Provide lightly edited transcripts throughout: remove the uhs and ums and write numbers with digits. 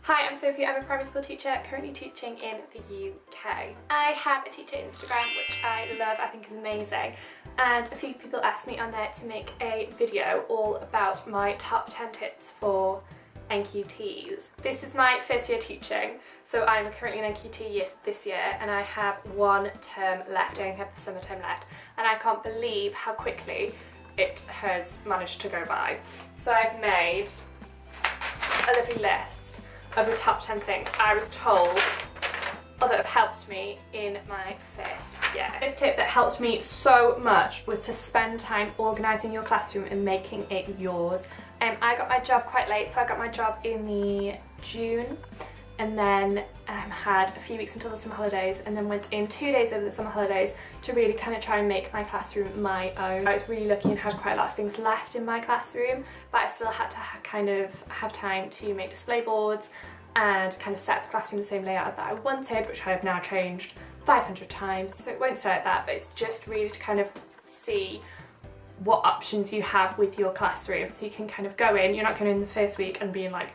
Hi, I'm Sophie. I'm a primary school teacher currently teaching in the UK. I have a teacher Instagram which I love, I think is amazing, and a few people asked me on there to make a video all about my top 10 tips for NQTs. This is my first year teaching, so I'm currently in NQT this year and I have one term left. I only have the summer term left and I can't believe how quickly it has managed to go by. So I've made a lovely list of the top 10 things I was told or that have helped me in my first year. This tip that helped me so much was to spend time organising your classroom and making it yours. I got my job quite late, so I got my job in the June and then had a few weeks until the summer holidays and then went in 2 days over the summer holidays to really kind of try and make my classroom my own. I was really lucky and had quite a lot of things left in my classroom, but I still had to kind of have time to make display boards and kind of set up the classroom the same layout that I wanted, which I have now changed 500 times, so it won't stay like that, but it's just really to kind of see what options you have with your classroom, so you can kind of go in, you're not going in the first week and being like,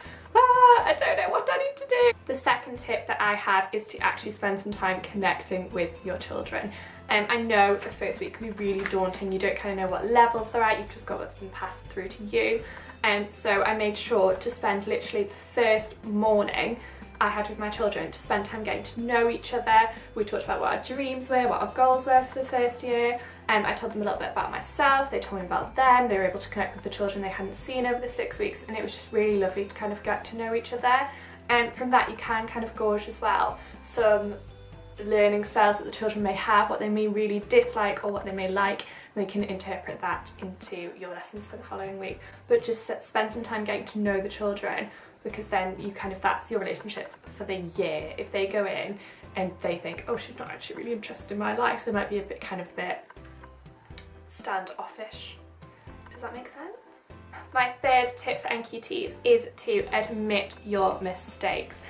I don't know what I need to do. The second tip that I have is to actually spend some time connecting with your children. I know the first week can be really daunting, you don't kind of know what levels they're at, you've just got what's been passed through to you. So I made sure to spend literally the first morning I had with my children to spend time getting to know each other. We talked about what our dreams were, what our goals were for the first year. I told them a little bit about myself, they told me about them, they were able to connect with the children they hadn't seen over the 6 weeks, and it was just really lovely to kind of get to know each other. And from that you can kind of gauge as well some learning styles that the children may have, what they may really dislike or what they may like, and they can interpret that into your lessons for the following week. But just spend some time getting to know the children, because then you kind of, that's your relationship for the year. If they go in and they think, oh, she's not actually really interested in my life, they might be a bit standoffish. Does that make sense? My third tip for NQTs is to admit your mistakes.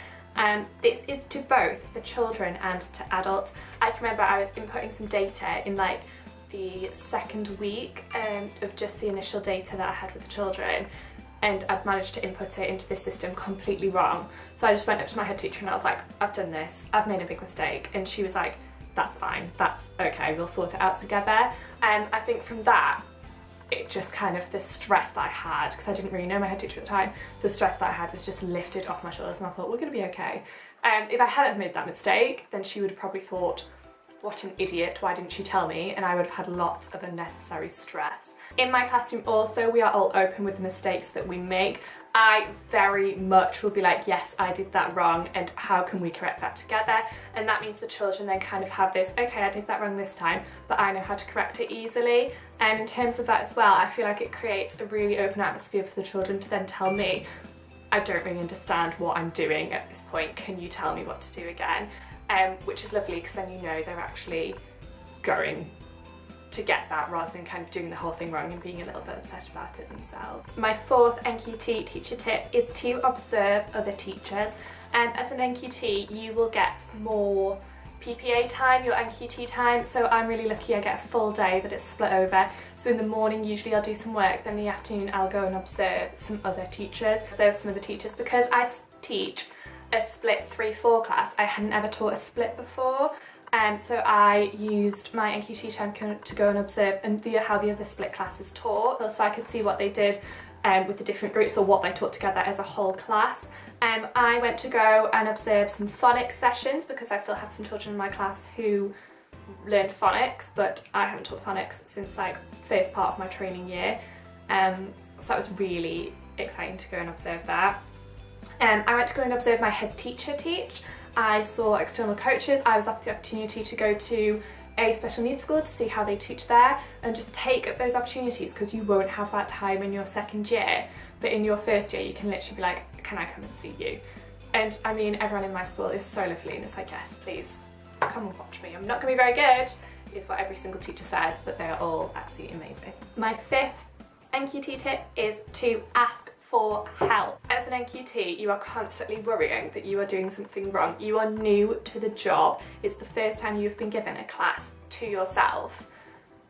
This is to both the children and to adults. I can remember I was inputting some data in like the second week of just the initial data that I had with the children, and I'd managed to input it into this system completely wrong. So I just went up to my head teacher and I was like, I've done this, I've made a big mistake. And she was like, that's fine, that's okay, we'll sort it out together. And I think from that, it just kind of, the stress that I had, because I didn't really know my head teacher at the time, the stress that I had was just lifted off my shoulders, and I thought, we're gonna be okay. If I hadn't made that mistake, then she would have probably thought, what an idiot, why didn't she tell me? And I would have had lots of unnecessary stress. In my classroom also, we are all open with the mistakes that we make. I very much will be like, yes, I did that wrong, and how can we correct that together? And that means the children then kind of have this, okay, I did that wrong this time, but I know how to correct it easily. And in terms of that as well, I feel like it creates a really open atmosphere for the children to then tell me, I don't really understand what I'm doing at this point, can you tell me what to do again? Which is lovely, because then you know they're actually going to get that, rather than kind of doing the whole thing wrong and being a little bit upset about it themselves. My fourth NQT teacher tip is to observe other teachers. As an NQT, you will get more PPA time, your NQT time, so I'm really lucky I get a full day that it's split over. So in the morning usually I'll do some work, then in the afternoon I'll go and observe some other teachers. Because I teach a split 3-4 class, I hadn't ever taught a split before. So I used my NQT time to go and observe how the other split classes taught, so I could see what they did with the different groups, or what they taught together as a whole class. I went to go and observe some phonics sessions, because I still have some children in my class who learned phonics, but I haven't taught phonics since like first part of my training year. So that was really exciting to go and observe that. I went to go and observe my head teacher teach. I saw external coaches. I was offered the opportunity to go to a special needs school to see how they teach there, and just take up those opportunities, because you won't have that time in your second year, but in your first year you can literally be like, can I come and see you? And I mean, everyone in my school is so lovely, and it's like, yes, please come and watch me. I'm not gonna be very good, is what every single teacher says, but they're all absolutely amazing. My fifth NQT tip is to ask for help. As an NQT, you are constantly worrying that you are doing something wrong. You are new to the job. It's the first time you've been given a class to yourself,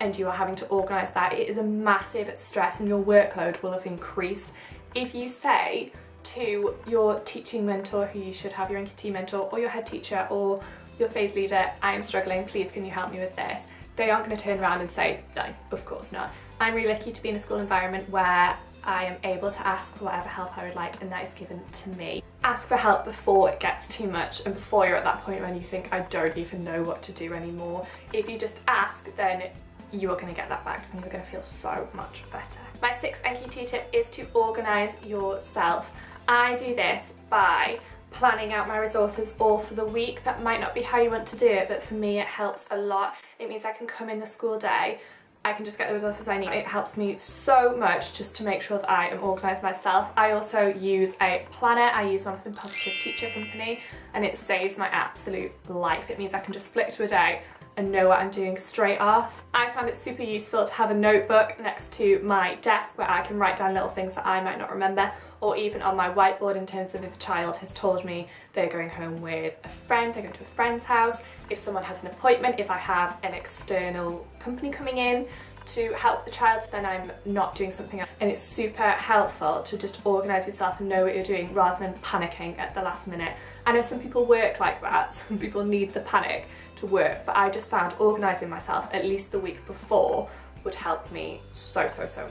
and you are having to organise that. It is a massive stress, and your workload will have increased. If you say, to your teaching mentor, who you should have, your NQT mentor, or your head teacher, or your phase leader, I am struggling, please can you help me with this? They aren't going to turn around and say, no, of course not. I'm really lucky to be in a school environment where I am able to ask for whatever help I would like, and that is given to me. Ask for help before it gets too much and before you're at that point when you think, I don't even know what to do anymore. If you just ask, then you are going to get that back and you're going to feel so much better. My 6th NQT tip is to organise yourself. I do this by planning out my resources all for the week. That might not be how you want to do it, but for me it helps a lot. It means I can come in the school day, I can just get the resources I need. It helps me so much just to make sure that I am organised myself. I also use a planner. I use one from the Positive Teacher Company, and it saves my absolute life. It means I can just flick to a day and know what I'm doing straight off. I found it super useful to have a notebook next to my desk where I can write down little things that I might not remember, or even on my whiteboard in terms of if a child has told me they're going home with a friend, they're going to a friend's house, if someone has an appointment, if I have an external company coming in to help the child, so then I'm not doing something else. And it's super helpful to just organise yourself and know what you're doing rather than panicking at the last minute. I know some people work like that, some people need the panic to work, but I just found organising myself at least the week before would help me so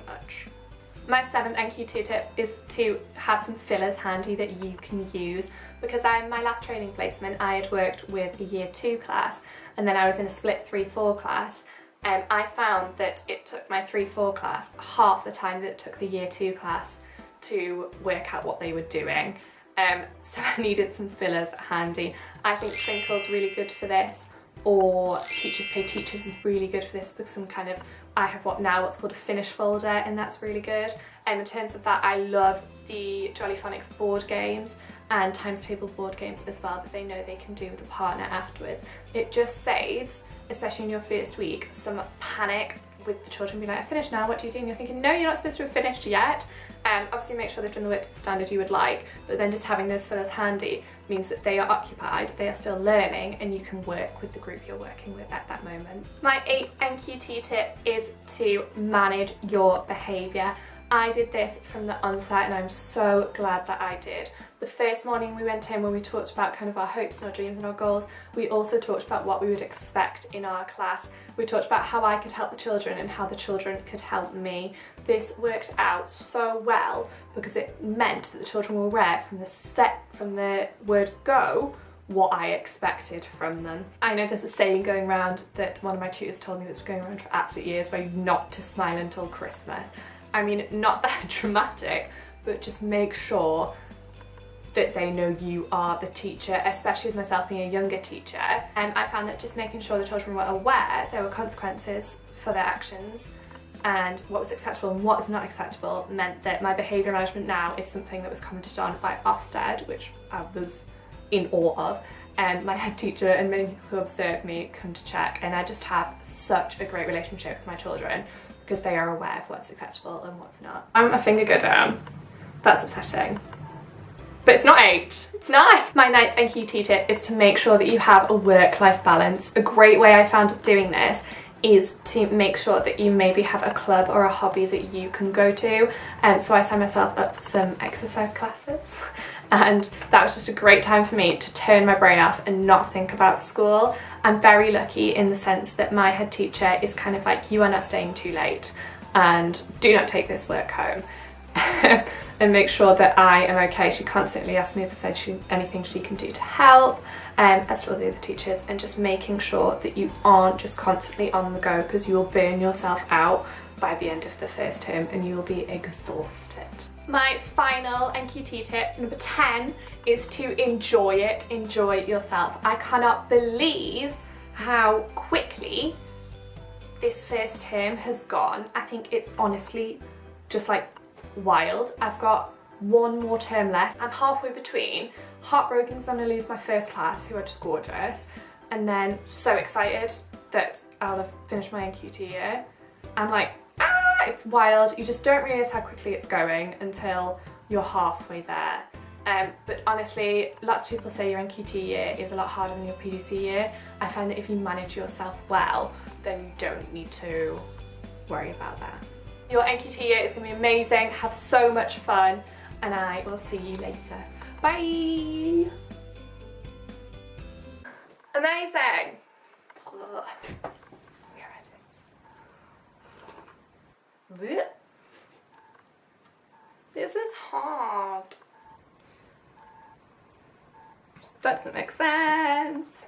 much. My 7th NQT tip is to have some fillers handy that you can use, because in my last training placement I had worked with a year 2 class and then I was in a split 3-4 class. I found that it took my 3-4 class half the time that it took the year 2 class to work out what they were doing. So I needed some fillers handy. I think Twinkle's really good for this, or Teachers Pay Teachers is really good for this with some kind of, I have what's called a finish folder, and that's really good. In terms of that, I love the Jolly Phonics board games and Times Table board games as well, that they know they can do with a partner afterwards. It just saves, especially in your first week, some panic with the children being like, I finished now, what do you do? And you're thinking, no, you're not supposed to have finished yet. Obviously make sure they've done the work to the standard you would like, but then just having those fillers handy means that they are occupied, they are still learning, and you can work with the group you're working with at that moment. My 8th NQT tip is to manage your behaviour. I did this from the onset and I'm so glad that I did. The first morning we went in, when we talked about kind of our hopes and our dreams and our goals, we also talked about what we would expect in our class. We talked about how I could help the children and how the children could help me. This worked out so well because it meant that the children were aware from the word go what I expected from them. I know there's a saying going around that one of my tutors told me that's going around for absolute years, where you're not to smile until Christmas. I mean, not that dramatic, but just make sure that they know you are the teacher, especially with myself being a younger teacher. And I found that just making sure the children were aware there were consequences for their actions and what was acceptable and what is not acceptable meant that my behaviour management now is something that was commented on by Ofsted, which I was in awe of, and my head teacher and many people who observe me come to check, and I just have such a great relationship with my children because they are aware of what's acceptable and what's not. I want my finger go down. That's upsetting. But it's not 8, it's 9. My 9th NQT tip is to make sure that you have a work-life balance. A great way I found of doing this is to make sure that you maybe have a club or a hobby that you can go to. So I signed myself up for some exercise classes, and that was just a great time for me to turn my brain off and not think about school. I'm very lucky in the sense that my head teacher is kind of like, you are not staying too late and do not take this work home. And make sure that I am okay. She constantly asks me if there's anything she can do to help, as do all the other teachers, and just making sure that you aren't just constantly on the go, because you will burn yourself out by the end of the first term and you will be exhausted. My final NQT tip, number 10, is to enjoy it, enjoy yourself. I cannot believe how quickly this first term has gone. I think it's honestly just like wild. I've got one more term left. I'm halfway between heartbroken because I'm going to lose my first class, who are just gorgeous, and then so excited that I'll have finished my NQT year. I'm like, it's wild. You just don't realise how quickly it's going until you're halfway there. But honestly, lots of people say your NQT year is a lot harder than your PGC year. I find that if you manage yourself well, then you don't need to worry about that. Your NQT year is going to be amazing, have so much fun. and I will see you later. Bye! Amazing! We're ready. This is hard. Doesn't make sense.